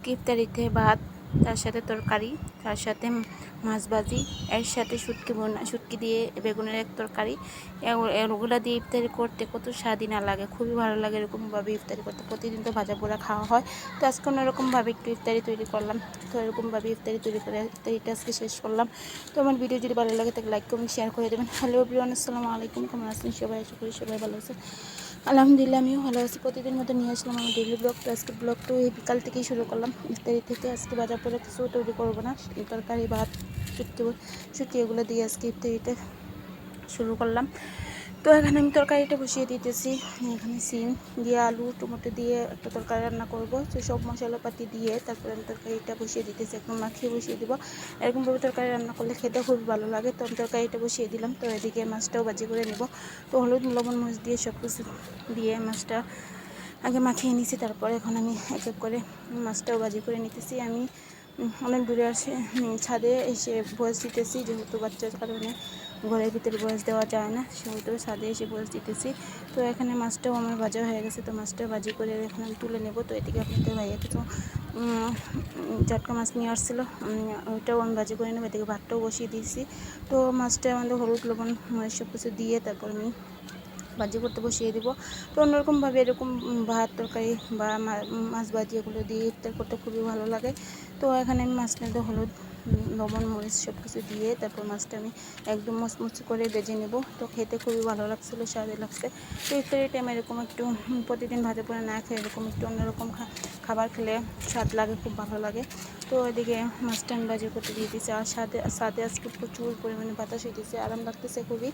আজকে ইফতারিতে ভাত, তার সাথে তরকারি, তার সাথে মাছ ভাজি, এর সাথে শুটকি দিয়ে বেগুনের এক তরকারি। এগুলো দিয়ে ইফতারি করতে কত স্বাদই না লাগে, খুবই ভালো লাগে এরকমভাবে ইফতারি করতে। প্রতিদিন তো ভাজা পোড়া খাওয়া হয়, তো আজকে অন্যরকমভাবে একটু ইফতারি তৈরি করলাম। তো এরকমভাবে ইফতারি তৈরি করে ইফতারিটা আজকে শেষ করলাম। তো আমার ভিডিও যদি ভালো লাগে তাহলে লাইক কমেন্ট শেয়ার করে দেবেন। হ্যালো এভরিওয়ান, আসসালামু আলাইকুম। কেমন আছেন সবাই? আশা করি সবাই ভালো আছে। আলহামদুলিল্লাহ আমিও ভালো আছি। প্রতিদিন মতো নিয়ে আসলাম আমার ডেইলি ব্লগ। তো আজকে ব্লগটা এই বিকাল থেকেই শুরু করলাম ইফতারি থেকে। আজকে বাজার পরে কিছু তৈরি করবো না, তরকারি ভাত শুটকি এগুলো দিয়ে আজকে ইফতারিটা শুরু করলাম। তো এখানে আমি তরকারিটা বসিয়ে দিতেছি। এখানে সিম দিয়ে আলু টমেটো দিয়ে একটা তরকারি রান্না করব। তো সব মশলাপাতি দিয়ে তারপরে আমি তরকারিটা বসিয়ে দিতেছি, একদম মাখিয়ে বসিয়ে দেবো। এরকমভাবে তরকারি রান্না করলে খেতে খুবই ভালো লাগে। তো আমি তরকারিটা বসিয়ে দিলাম। তো এদিকে মাছটাও ভাজি করে নেব। তো হলুদ লবণ মরিচ দিয়ে সব কিছু দিয়ে মাছটা আগে মাখিয়ে নিছি। তারপরে এখন আমি এক এক করে মাছটাও ভাজি করে নিতেছি। আমি অনেক দূরে আসে ছাদে এসে ভয়েস দিতেছি, যেহেতু বাচ্চার কারণে ঘরের ভিতরে ভয়েস দেওয়া যায় না, সেহেতু ছাদে এসে ভয়েস দিতেছি। তো এখানে মাছটাও আমার ভাজা হয়ে গেছে। তো মাছটা ভাজি করে এখন আমি তুলে নেব। তো এদিকে আপনাদের ভাইয়া কিছু টাটকা মাছ নিয়ে আসছিলো, ওইটাও আমি ভাজি করে নেব। এদিকে ভাতটাও বসিয়ে দিয়েছি। তো মাছটা আমাদের হলুদ লবণ মরিচ সব কিছু দিয়ে তারপর আমি ভাজি করতে বসিয়ে দিব। তো অন্যরকমভাবে এরকম ভাত তরকারি বা মাছ ভাজি এগুলো দিয়ে ইফতার করতে খুবই ভালো লাগে। তো এখানে আমি মাছটা তো হলুদ লবণ মরিচ সব কিছু দিয়ে তারপর মাছটা আমি একদম মচমচে করে ভেজে নেব। তো খেতে খুবই ভালো লাগছিলো, স্বাদে লাগছে। তো ইফতারের টাইমে এরকম একটু প্রতিদিন ভাজা পোড়া না খেয়ে এরকম একটু অন্যরকম খাবার খেলে স্বাদ লাগে, খুব ভালো লাগে। তো এদিকে মাছটা আমি ভাজি করতে দিয়ে দিয়েছি। আর সাথে আজকে প্রচুর পরিমাণে বাতাস হইতেছে, আরাম লাগতেছে খুবই,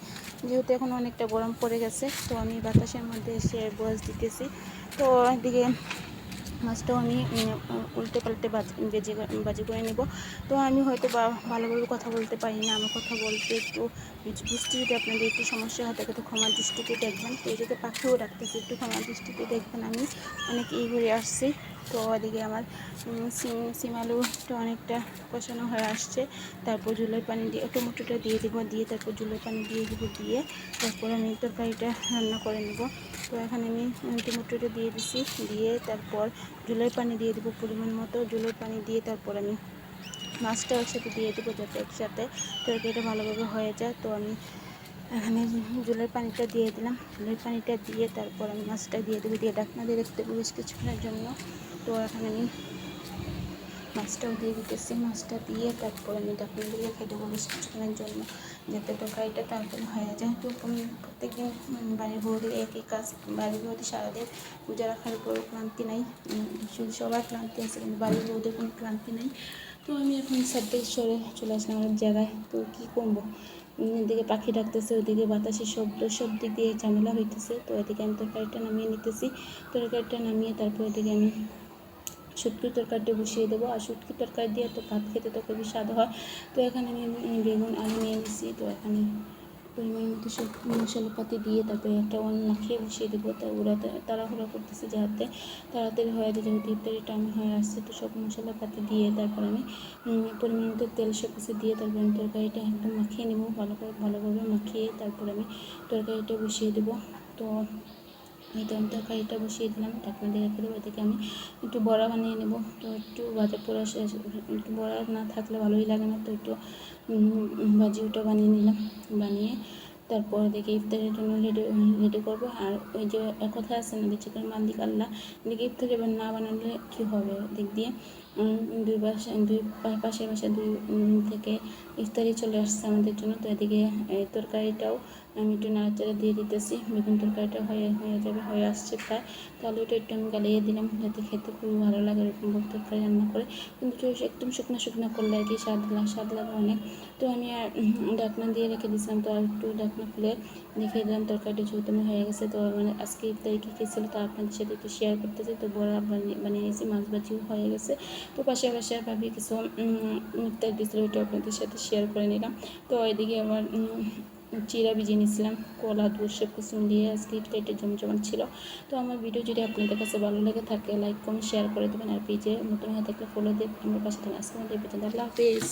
যেহেতু এখন অনেকটা গরম পড়ে গেছে। তো আমি বাতাসের মধ্যে এসে বয়স দিতেছি। তো এদিকে মাছটাও আমি উল্টে পাল্টে ভাজি করে নেব। তো আমি হয়তো ভালোভাবে কথা বলতে পারি না, আমার কথা বলতে একটু বুঝতে যদি আপনাদের একটু সমস্যা হয় তাকে তো ক্ষমার দৃষ্টিতে দেখবেন। তো এদিকে পাখিও ডাকতেছে, একটু ক্ষমার দৃষ্টিতে দেখবেন। আমি অনেক ঘুরে আসছি। তো ওদিকে আমার সিম আলুটা অনেকটা কষানো হয়ে আসছে। তারপর ঝোলের পানি দিয়ে টমেটোটা দিয়ে দেবো, দিয়ে তারপর ঝোলের পানি দিয়ে দেবো, দিয়ে তারপর আমি তরকারিটা রান্না করে নেব। তো এখানে আমি টমেটোটা দিয়ে দিছি, দিয়ে তারপর ঝোলের পানি দিয়ে দেবো পরিমাণ মতো। ঝোলের পানি দিয়ে তারপর আমি মাছটাও একসাথে দিয়ে দেবো, যাতে একসাথে তরকারিটা ভালোভাবে হয়ে যায়। তো আমি এখানে ঝোলের পানিটা দিয়ে দিলাম। ঝোলের পানিটা দিয়ে তারপর আমি মাছটা দিয়ে দেবো, দিয়ে ঢাকনা দিয়ে রাখতে দেবো বেশ কিছুক্ষণের জন্য। তো এখানে আমি মাছটাও দিয়ে দিতেছি। মাছটা দিয়ে তারপর আমি ঢাকনা দিয়ে রেখে দেবো বেশ কিছুক্ষণের জন্য, যাতে তরকারিটা তাড়াতাড়ি হয়ে যায়। তো প্রত্যেকদিন বাড়ির বউদের একই কাজ। বাড়ির বউদের সারাদিন পূজা রাখার উপর ক্লান্তি নাই, শুধু সবার ক্লান্তি আছে কিন্তু বাড়ির বউদের কোনো ক্লান্তি নেই। তো আমি এখন সাইডে সরে চলে আসলাম অনেক জায়গায়। তো কী করবো, এদিকে পাখি ডাকতেছে, ওইদিকে বাতাসের শব্দ, সব দিক দিয়ে ঝামেলা হইতেছে। তো এদিকে আমি তরকারিটা নামিয়ে নিতেছি। তরকারিটা নামিয়ে তারপর এদিকে আমি শুটকির তরকারিটা বসিয়ে দেবো। আর শুটকির তরকারি দিয়ে তো ভাত খেতে তো খুবই স্বাদ হয়। তো এখানে আমি বেগুন আলু নিয়ে নিচ্ছি। তো এখানে পরিমাণ মতো সব মশলাপাতি দিয়ে তারপরে একটা মাখিয়ে বসিয়ে দেবো। তো ওরা তাড়াহুড়া করতেছে যাতে তাড়াতাড়ি হয়ে যায়, যেহেতু ইফতারির টাইম হয়ে আসছে। তো সব মশলাপাতি দিয়ে তারপর আমি পরিমাণ মতো তেল সব কিছু দিয়ে তারপর আমি তরকারিটা একদম মাখিয়ে নেবো, ভালোভাবে মাখিয়ে তারপর আমি তরকারিটা বসিয়ে দেবো। তো এই তো আমি তরকারিটা বসিয়ে দিলাম, ঢাকনা দিয়ে রেখে দেবো। এদিকে আমি একটু বড়া বানিয়ে নেব। তো একটু ভাজা পোড়া একটু বড়া না থাকলে ভালোই লাগে না। তো একটু ভাজিটা বানিয়ে নিলাম, বানিয়ে তারপর দেখি ইফতারের জন্য রেডি করবো। আর ওই যে কথা আছে না, চিকেন মান্দি কাল্লা, এদিকে ইফতার এবার না বানালে কী হবে, দিক দিয়ে দুই পাশের বাসা দুই থেকে ইফতারি চলে আসছে আমাদের জন্য। তো এদিকে এই তরকারিটাও আমি একটু নাড়াচাড়া দিয়ে দিতেছি। বেগুন তরকারিটা হয়ে যাবে, হয়ে আসছে প্রায়। তো আলুটা একটু আমি গালিয়ে দিলাম, যাতে খেতে খুবই ভালো লাগে এরকম তরকারি রান্না করে। কিন্তু একদম শুকনো করলে আর কি স্বাদ লাগে অনেক। তো আমি আর ঢাকনা দিয়ে রেখে দিয়েছিলাম। তো আর একটু ঢাকনা খুলে দেখিয়ে দিলাম তরকারিটা যেহেতু হয়ে গেছে। তো মানে আজকে ইফতারি কী কী ছিল তা আপনাদের সাথে একটু শেয়ার করতেছি। তো বড়া বানিয়ে নিয়েছি, মাছ ভাজিও হয়ে গেছে। তো পাশে ভাবি কিছু ইফতার দিয়েছিল, ওইটা আপনাদের সাথে শেয়ার করে নিলাম। তো এদিকে আমার চিরা ভিজিয়ে নিয়েছিলাম, কলা দুধ সব কিছু মিলিয়ে আজকে ইফতারিটা জমজমাট ছিল। তো আমার ভিডিও যদি আপনাদের কাছে ভালো লেগে থাকে লাইক কমেন্ট শেয়ার করে দেবেন। আর পেজে নতুন হয়ে থাকলে ফলো দিয়ে আমার পাশে থাকেন। আজকে আমাদের পর্যন্ত, আল্লাহ হাফেজ।